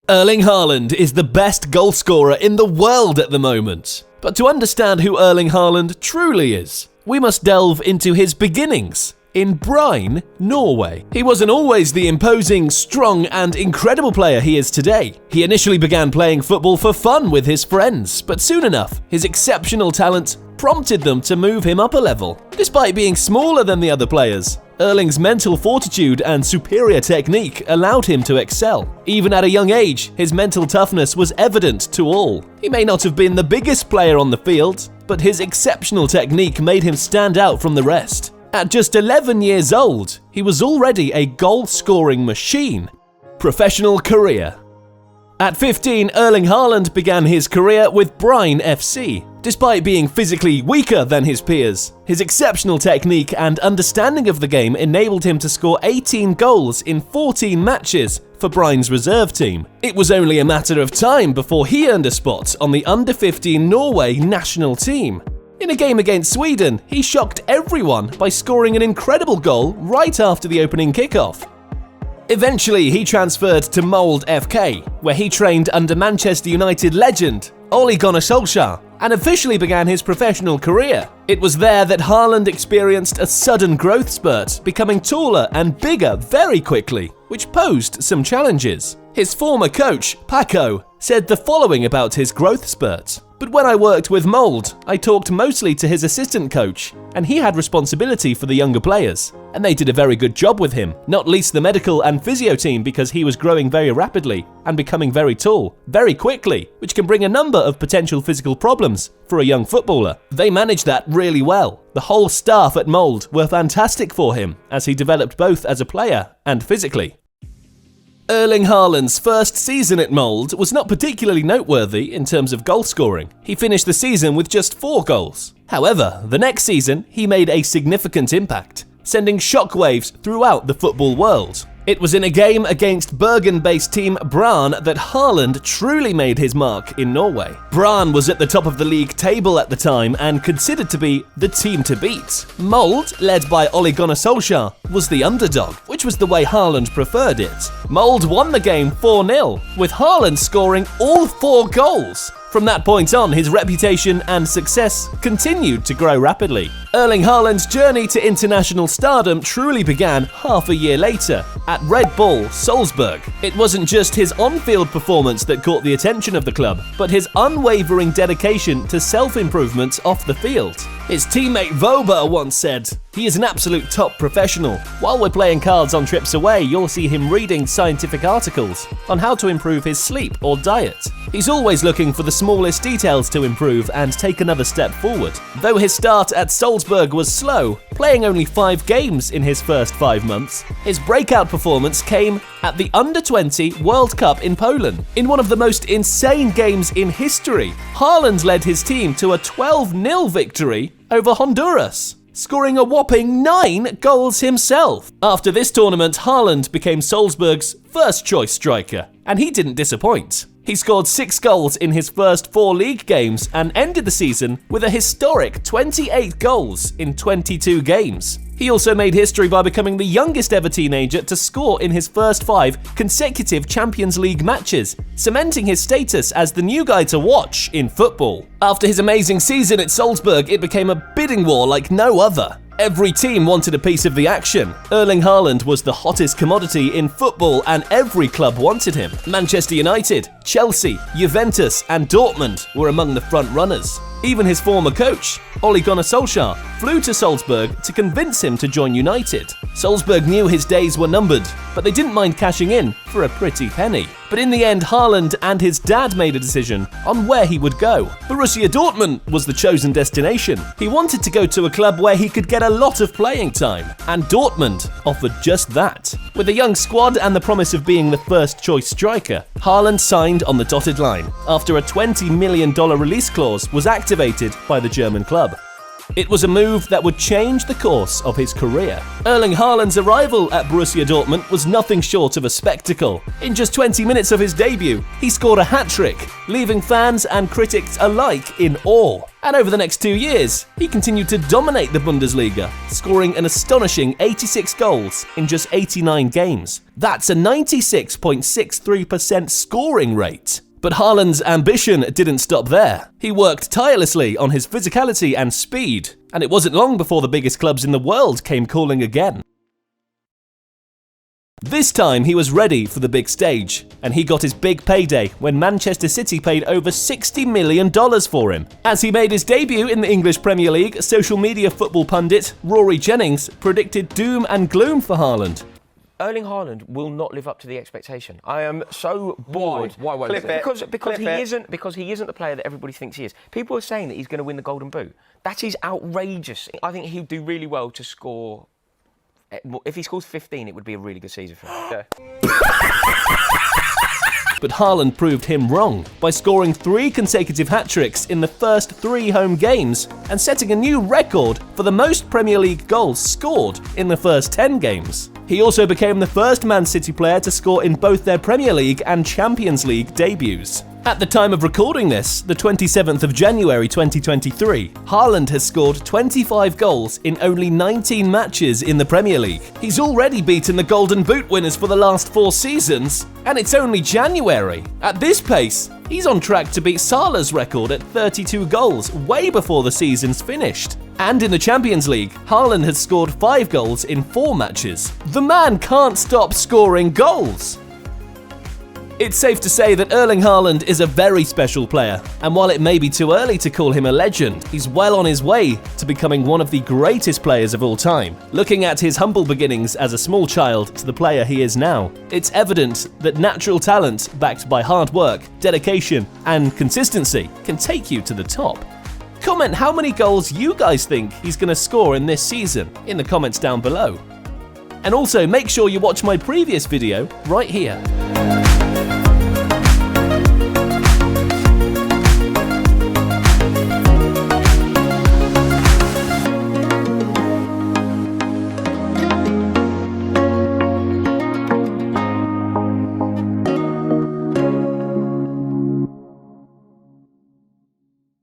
Erling Haaland is the best goal scorer in the world at the moment. But to understand who Erling Haaland truly is, we must delve into his beginnings in Bryn, Norway. He wasn't always the imposing, strong and incredible player he is today. He initially began playing football for fun with his friends, but soon enough, his exceptional talent prompted them to move him up a level. Despite being smaller than the other players, Erling's mental fortitude and superior technique allowed him to excel. Even at a young age, his mental toughness was evident to all. He may not have been the biggest player on the field, but his exceptional technique made him stand out from the rest. At just 11 years old, he was already a goal-scoring machine. Professional career. At 15, Erling Haaland began his career with Bryn FC. Despite being physically weaker than his peers, his exceptional technique and understanding of the game enabled him to score 18 goals in 14 matches for Bryn's reserve team. It was only a matter of time before he earned a spot on the under-15 Norway national team. In a game against Sweden, he shocked everyone by scoring an incredible goal right after the opening kickoff. Eventually, he transferred to Molde FK, where he trained under Manchester United legend Ole Gunnar Solskjaer and officially began his professional career. It was there that Haaland experienced a sudden growth spurt, becoming taller and bigger very quickly, which posed some challenges. His former coach, Paco, said the following about his growth spurt. "But when I worked with Molde, I talked mostly to his assistant coach, and he had responsibility for the younger players. And they did a very good job with him, not least the medical and physio team, because he was growing very rapidly and becoming very tall, very quickly, which can bring a number of potential physical problems for a young footballer. They managed that really well. The whole staff at Molde were fantastic for him, as he developed both as a player and physically." Erling Haaland's first season at Molde was not particularly noteworthy in terms of goal scoring. He finished the season with just 4 goals. However, the next season, he made a significant impact, sending shockwaves throughout the football world. It was in a game against Bergen-based team Brann that Haaland truly made his mark in Norway. Brann was at the top of the league table at the time and considered to be the team to beat. Molde, led by Ole Gunnar Solskjaer, was the underdog, which was the way Haaland preferred it. Molde won the game 4-0, with Haaland scoring all 4 goals. From that point on, his reputation and success continued to grow rapidly. Erling Haaland's journey to international stardom truly began half a year later at Red Bull Salzburg. It wasn't just his on-field performance that caught the attention of the club, but his unwavering dedication to self-improvement off the field. His teammate Voba once said, "He is an absolute top professional. While we're playing cards on trips away, you'll see him reading scientific articles on how to improve his sleep or diet. He's always looking for the smallest details to improve and take another step forward." Though his start at Salzburg was slow, playing only 5 games in his first 5 months, his breakout performance came at the Under-20 World Cup in Poland. In one of the most insane games in history, Haaland led his team to a 12-0 victory over Honduras, scoring a whopping 9 goals himself. After this tournament, Haaland became Salzburg's first-choice striker, and he didn't disappoint. He scored 6 goals in his first 4 league games and ended the season with a historic 28 goals in 22 games. He also made history by becoming the youngest ever teenager to score in his first 5 consecutive Champions League matches, cementing his status as the new guy to watch in football. After his amazing season at Salzburg, it became a bidding war like no other. Every team wanted a piece of the action. Erling Haaland was the hottest commodity in football and every club wanted him. Manchester United, Chelsea, Juventus and Dortmund were among the front runners. Even his former coach, Ole Gunnar Solskjaer, flew to Salzburg to convince him to join United. Salzburg knew his days were numbered, but they didn't mind cashing in for a pretty penny. But in the end, Haaland and his dad made a decision on where he would go. Borussia Dortmund was the chosen destination. He wanted to go to a club where he could get a lot of playing time, and Dortmund offered just that. With a young squad and the promise of being the first-choice striker, Haaland signed on the dotted line after a $20 million release clause was activated by the German club. It was a move that would change the course of his career. Erling Haaland's arrival at Borussia Dortmund was nothing short of a spectacle. In just 20 minutes of his debut, he scored a hat-trick, leaving fans and critics alike in awe. And over the next 2 years, he continued to dominate the Bundesliga, scoring an astonishing 86 goals in just 89 games. That's a 96.63% scoring rate. But Haaland's ambition didn't stop there. He worked tirelessly on his physicality and speed, and it wasn't long before the biggest clubs in the world came calling again. This time he was ready for the big stage, and he got his big payday when Manchester City paid over $60 million for him. As he made his debut in the English Premier League, social media football pundit Rory Jennings predicted doom and gloom for Haaland. Erling Haaland will not live up to the expectation. I am so bored. Why won't he? Because he isn't the player that everybody thinks he is. People are saying that he's going to win the Golden Boot. That is outrageous. I think he'd do really well to score. If he scores 15, it would be a really good season for him. Yeah. But Haaland proved him wrong by scoring 3 consecutive hat-tricks in the first 3 home games and setting a new record for the most Premier League goals scored in the first 10 games. He also became the first Man City player to score in both their Premier League and Champions League debuts. At the time of recording this, the 27th of January 2023, Haaland has scored 25 goals in only 19 matches in the Premier League. He's already beaten the Golden Boot winners for the last 4 seasons, and it's only January. At this pace, he's on track to beat Salah's record at 32 goals way before the season's finished. And in the Champions League, Haaland has scored 5 goals in 4 matches. The man can't stop scoring goals! It's safe to say that Erling Haaland is a very special player, and while it may be too early to call him a legend, he's well on his way to becoming one of the greatest players of all time. Looking at his humble beginnings as a small child to the player he is now, it's evident that natural talent, backed by hard work, dedication, and consistency, can take you to the top. Comment how many goals you guys think he's going to score in this season in the comments down below. And also make sure you watch my previous video right here.